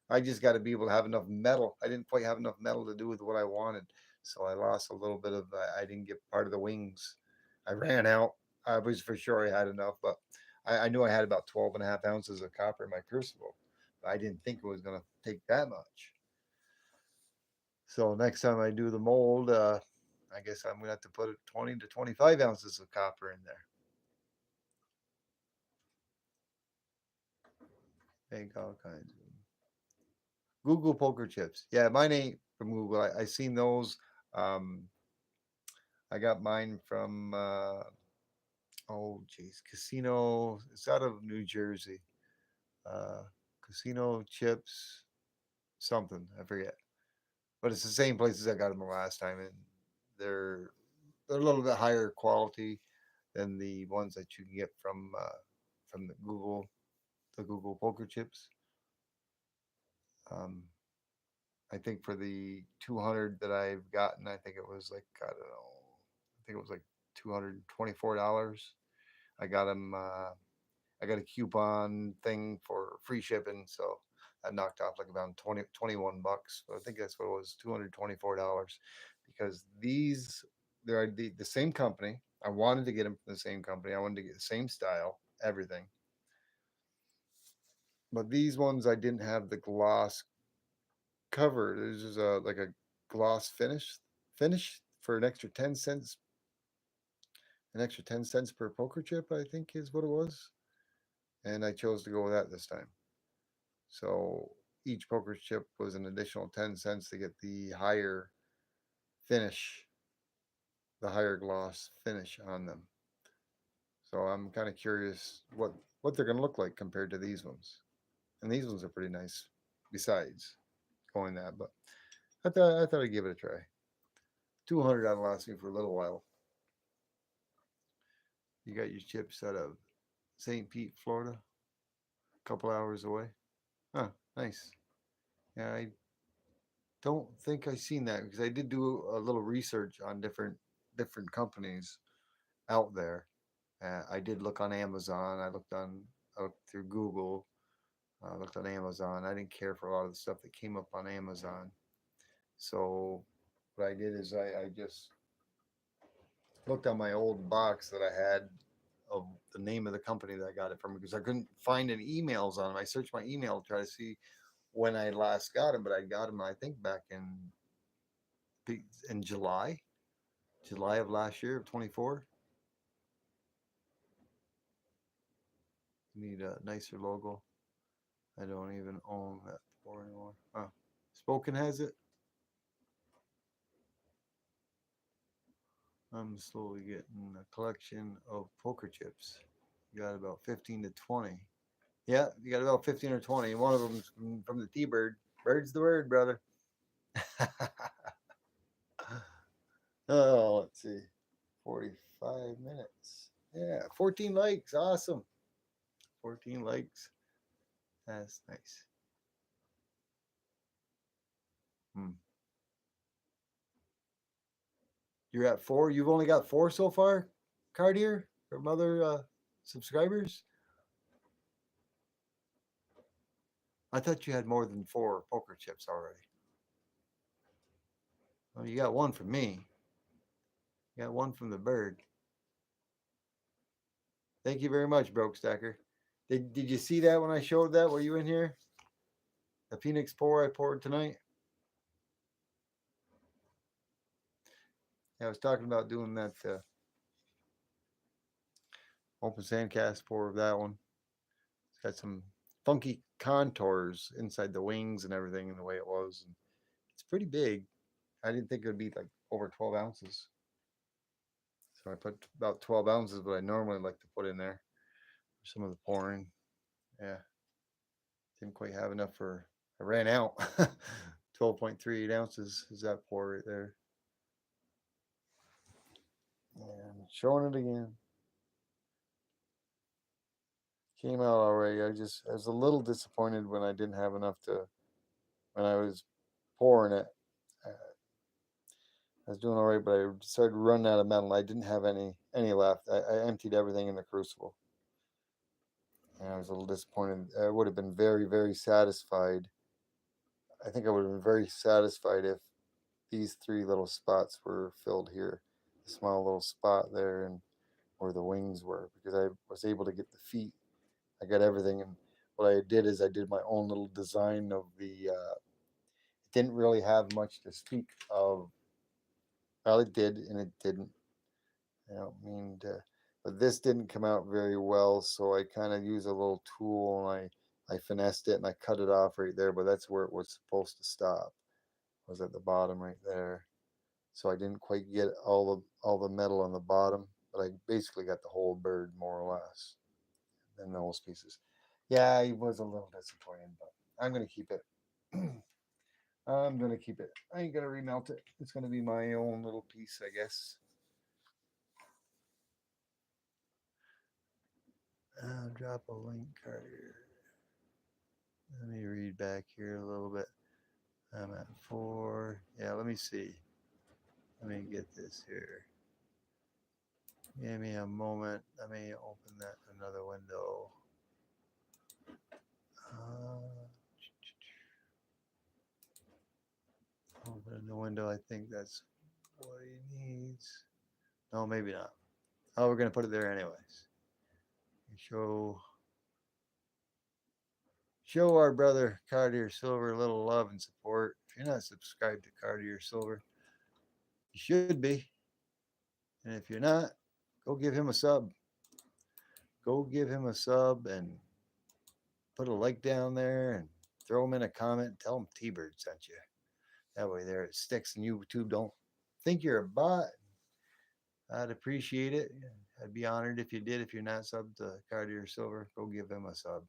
I just got to be able to have enough metal. I didn't quite have enough metal to do with what I wanted, so I lost a little bit of. I didn't get part of the wings. I ran out. I was for sure I had enough, but I knew I had about 12 and a half ounces of copper in my crucible. But I didn't think it was going to take that much. So next time I do the mold, I guess I'm gonna have to put 20 to 25 ounces of copper in there. Make all kinds of Google poker chips. Yeah, mine ain't from Google. I seen those. Um, I got mine from oh geez, Casino. It's out of New Jersey. Uh, Casino chips, something I forget, but it's the same places I got them the last time, and they're they're a little bit higher quality than the ones that you can get from the Google poker chips. Um, I think for the 200 that I've gotten, I think it was like I don't know, I think it was like $224. I got them. I got a coupon thing for free shipping, so that knocked off like about 21 bucks. But I think that's what it was, $224, because they're the same company. I wanted to get them from the same company. I wanted to get the same style, everything. But these ones I didn't have the gloss cover. There's just a like a gloss finish for an extra 10 cents per poker chip, I think is what it was. And I chose to go with that this time. So each poker chip was an additional 10 cents to get finish, the higher gloss finish on them. So I'm kind of curious what they're going to look like compared to these ones. And these ones are pretty nice. Besides going that, but I thought I'd give it a try. 200 that'll last me for a little while. You got your chips out of St. Pete, Florida, a couple hours away. Huh, nice. Yeah, I don't think I seen that because I did do a little research on different companies out there. I did look on Amazon. I looked through Google. I looked on Amazon. I didn't care for a lot of the stuff that came up on Amazon. So what I did is I just looked on my old box that I had of the name of the company that I got it from because I couldn't find any emails on them. I searched my email to try to see when I last got them, but I got them I think back in July of last year of 24. Need a nicer logo. I don't even own that pour anymore. Oh, Spoken has it. I'm slowly getting a collection of poker chips. You got about 15 to 20. Yeah, you got about 15 or 20. One of them's from the T Bird. Bird's the word, brother. Oh, let's see. 45 minutes. Yeah, 14 likes. Awesome. 14 likes. That's nice. Hmm. You're at 4. You've only got 4 so far, Cartier, from other subscribers? I thought you had more than 4 poker chips already. Well, you got one from me. You got one from the bird. Thank you very much, Broke Stacker. Did you see that when I showed that? Were you in here? The Phoenix pour I poured tonight? Yeah, I was talking about doing that open sand cast pour of that one. It's got some funky contours inside the wings and everything and the way it was. And it's pretty big. I didn't think it would be like over 12 ounces. So I put about 12 ounces, but I normally like to put in there for some of the pouring. Yeah. Didn't quite have enough for, I ran out. 12.38 ounces is that pour right there. And showing it again. Came out already. I was a little disappointed when I didn't have enough when I was pouring it. I was doing all right, but I started running out of metal. I didn't have any left. I emptied everything in the crucible. And I was a little disappointed. I would have been very, very satisfied. I think I would have been very satisfied if these 3 little spots were filled here. The small little spot there and where the wings were, because I was able to get the feet. I got everything. And what I did is I did my own little design of the, it didn't really have much to speak of. Well, it did and it didn't. I don't mean to, but this didn't come out very well, so I kind of used a little tool and I finessed it and I cut it off right there, but that's where it was supposed to stop. Was at the bottom right there. So I didn't quite get all the metal on the bottom, but I basically got the whole bird more or less in those pieces. Yeah, I was a little disappointed, but I'm gonna keep it. I'm gonna keep it. I ain't gonna remelt it. It's gonna be my own little piece, I guess. I'll drop a link card here. Let me read back here a little bit. I'm at 4. Yeah, let me see. Let me get this here. Give me a moment. Let me open that another window. Open the window. I think that's what he needs. No, maybe not. Oh, we're gonna put it there anyways. Show our brother Cartier Silver a little love and support. If you're not subscribed to Cartier Silver, you should be. And if you're not, go give him a sub. Go give him a sub and put a like down there and throw him in a comment. Tell him T-Bird sent you. That way there it sticks and YouTube don't think you're a bot. I'd appreciate it. I'd be honored if you did. If you're not subbed to Cartier Silver, go give him a sub.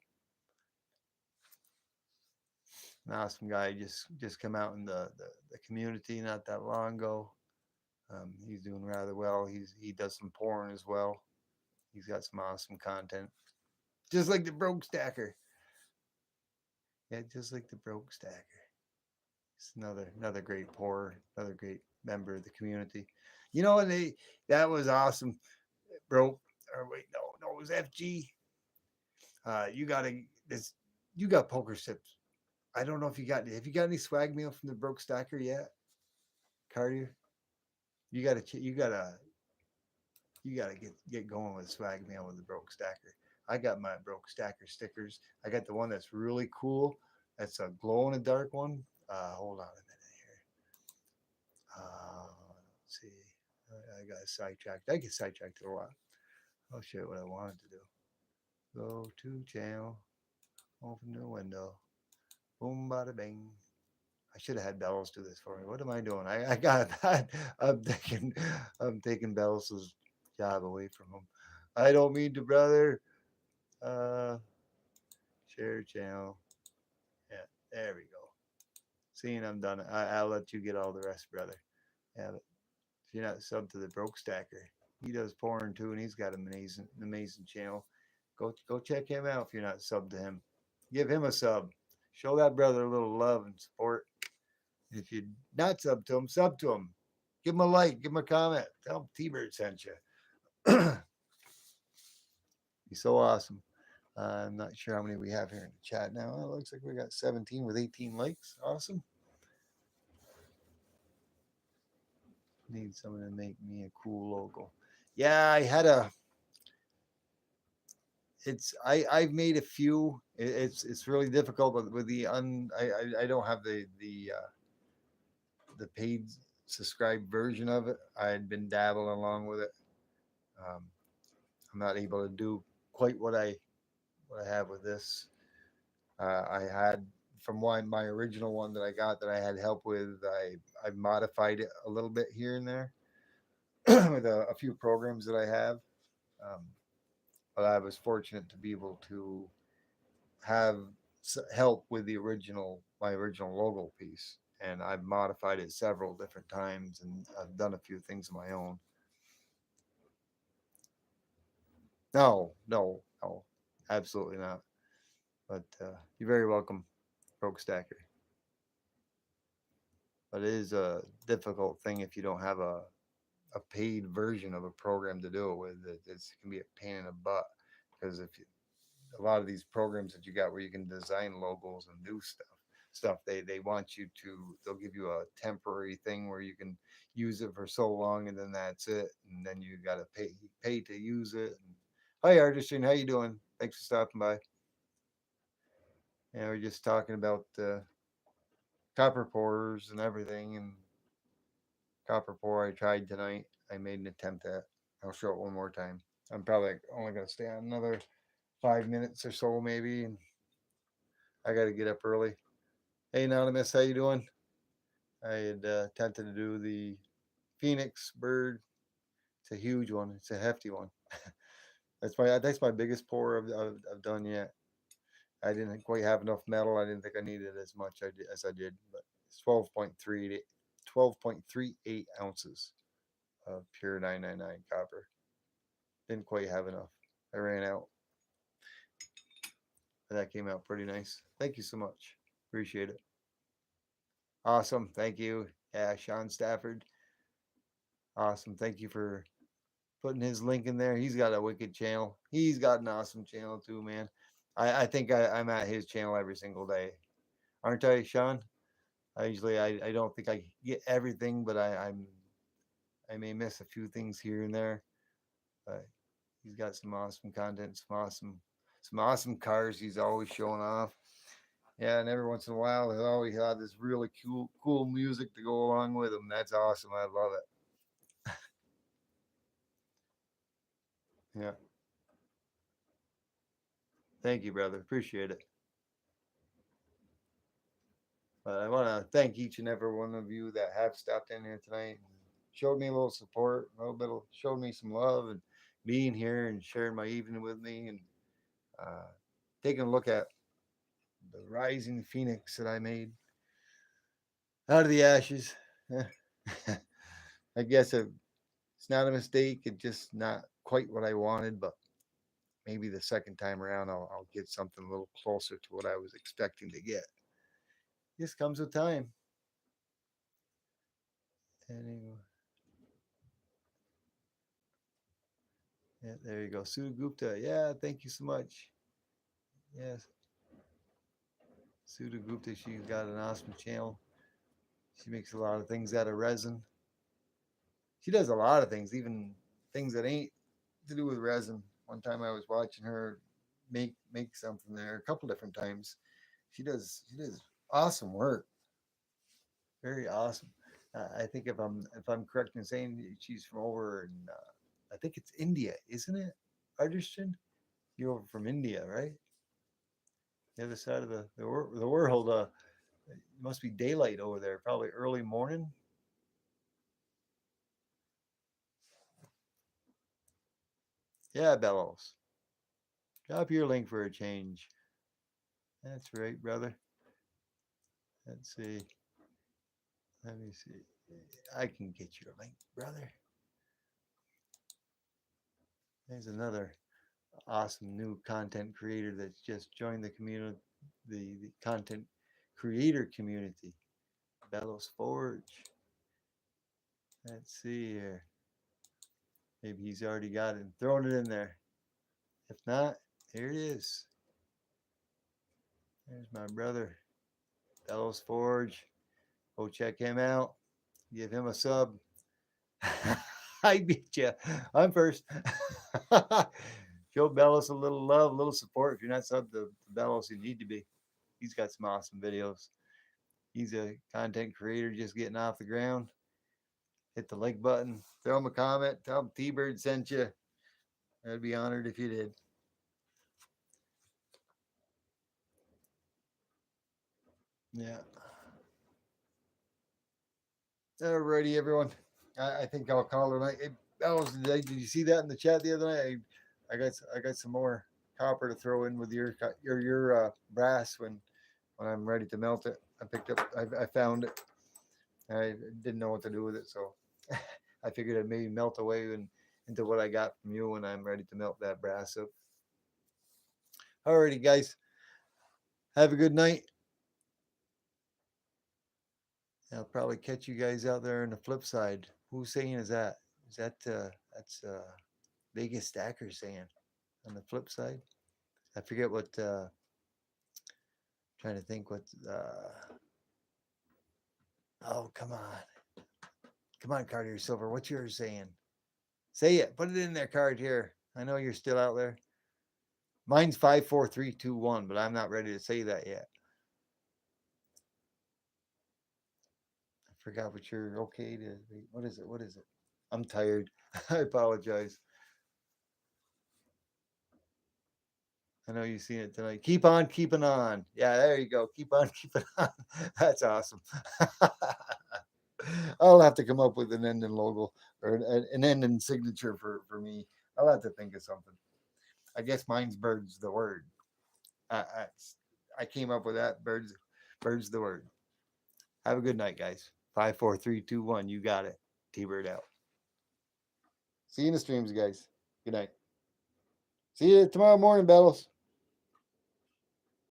An awesome guy. Just come out in the community not that long ago. He's doing rather well. He does some pouring as well. He's got some awesome content. Just like the Broke Stacker. Yeah, just like the Broke Stacker. It's another great pourer, another great member of the community. You know, and that was awesome. Broke, or wait, no, it was FG. You got this. You got poker chips. I don't know if you got. Have you got any swag meal from the Broke Stacker yet, Cartier, you gotta get going with swag mail with the broke stacker. I got my broke stacker stickers. I got the one that's really cool. That's a glow in the dark one. Hold on a minute here. Let's see. I got sidetracked. I get sidetracked a lot. I'll show you what I wanted to do. Go to channel. Open the window. Boom, bada bing. I should have had Bellows do this for me. What am I doing? I got that. I'm taking Bellows' job away from him. I don't mean to, brother. Uh, share channel. Yeah, there we go. Seeing I'm done. I'll let you get all the rest, brother. Yeah, but if you're not sub to the Broke Stacker, he does porn too, and he's got an amazing channel. Go check him out if you're not sub to him. Give him a sub. Show that brother a little love and support. If you're not sub to him, sub to him. Give him a like, give him a comment. Tell him T-Bird sent you. He's so awesome. I'm not sure how many we have here in the chat now. It looks like we got 17 with 18 likes. Awesome. Need someone to make me a cool logo. Yeah, I had a. I've made a few. It's really difficult, but with the I don't have the paid subscribed version of it. I had been dabbling along with it. Um, I'm not able to do quite what I have with this. I had from my original one that I got that I had help with. I modified it a little bit here and there with a few programs that I have. Um, but I was fortunate to be able to have help with my original logo piece, and I've modified it several different times, and I've done a few things of my own. No, absolutely not. But you're very welcome, Broke Stacker. But it is a difficult thing if you don't have a paid version of a program to do it with. It can be a pain in the butt because a lot of these programs that you got where you can design logos and do stuff they want you to, they'll give you a temporary thing where you can use it for so long and then that's it, and then you got to pay to use it. And, hi Artisan, how you doing? Thanks for stopping by. We're just talking about copper pourers and everything, and copper pour I tried tonight. I made an attempt at. I'll show it one more time. I'm probably only going to stay on another 5 minutes or so maybe, and I got to get up early. Hey Anonymous, how you doing? I had attempted to do the Phoenix bird. It's a huge one. It's a hefty one. that's my biggest pour I've done yet. I didn't quite have enough metal. I didn't think I needed as much as I did, but it's 12.38 ounces of pure 999 copper. Didn't quite have enough. I ran out. But that came out pretty nice. Thank you so much. Appreciate it. Awesome. Thank you. Yeah, Sean Stafford. Awesome. Thank you for putting his link in there. He's got a wicked channel. He's got an awesome channel too, man. I think I'm at his channel every single day. Aren't I, Sean? I don't think I get everything, but I may miss a few things here and there. But he's got some awesome content, some awesome cars he's always showing off. Yeah, and every once in a while he'll always have this really cool music to go along with him. That's awesome. I love it. Yeah. Thank you, brother. Appreciate it. But I want to thank each and every one of you that have stopped in here tonight and showed me a little support, a little bit, showed me some love, and being here and sharing my evening with me, and uh, taking a look at the rising phoenix that I made out of the ashes. I guess it's not a mistake. It's just not quite what I wanted, but maybe the second time around I'll get something a little closer to what I was expecting to get. This comes with time. Anyway. Yeah, there you go. Sudha Gupta. Yeah, thank you so much. Yes. Sudha Gupta, she's got an awesome channel. She makes a lot of things out of resin. She does a lot of things, even things that ain't to do with resin. One time I was watching her make something there a couple different times. She does awesome work, very awesome. I think if I'm correct in saying she's from over in I think it's India, isn't it? Artiston, you're over from India, right? The other side of the world. It must be daylight over there, probably early morning. Yeah, Bellows. Drop your link for a change. That's right, brother. Let's see. Let me see. I can get your link, brother. There's another awesome new content creator that's just joined the community, the content creator community. Bellows Forge. Let's see here. Maybe he's already got it and thrown it in there. If not, here it is. There's my brother, Bellows Forge. Go check him out. Give him a sub. I beat you. I'm first. Show Bellows a little love, a little support. If you're not subbed to Bellows, you need to be. He's got some awesome videos. He's a content creator just getting off the ground. Hit the like button. Throw him a comment. Tell him T-Bird sent you. I'd be honored if you did. Yeah. Alrighty, everyone. I think I'll call it a night. Hey, Bellows, did you see that in the chat the other night? I got some more copper to throw in with your brass when I'm ready to melt it. I found it. I didn't know what to do with it, so I figured I'd maybe melt away into what I got from you when I'm ready to melt that brass up. Alrighty, guys. Have a good night. I'll probably catch you guys out there on the flip side. Who's saying is that? Is that's Vegas Stacker saying on the flip side? I forget what trying to think what oh come on. Come on, Cartier Silver. What's yours saying? Say it. Put it in there, card here. I know you're still out there. Mine's 54321, but I'm not ready to say that yet. I forgot what you're okay to. What is it? What is it? I'm tired. I apologize. I know you've seen it tonight. Keep on keeping on. Yeah, there you go. Keep on keeping on. That's awesome. I'll have to come up with an ending logo or an ending signature for me. I'll have to think of something. I guess mine's birds the word. I, I, I came up with that. Birds the word. Have a good night, guys. 54321. You got it. T-Bird out. See you in the streams, guys. Good night. See you tomorrow morning, Bellows.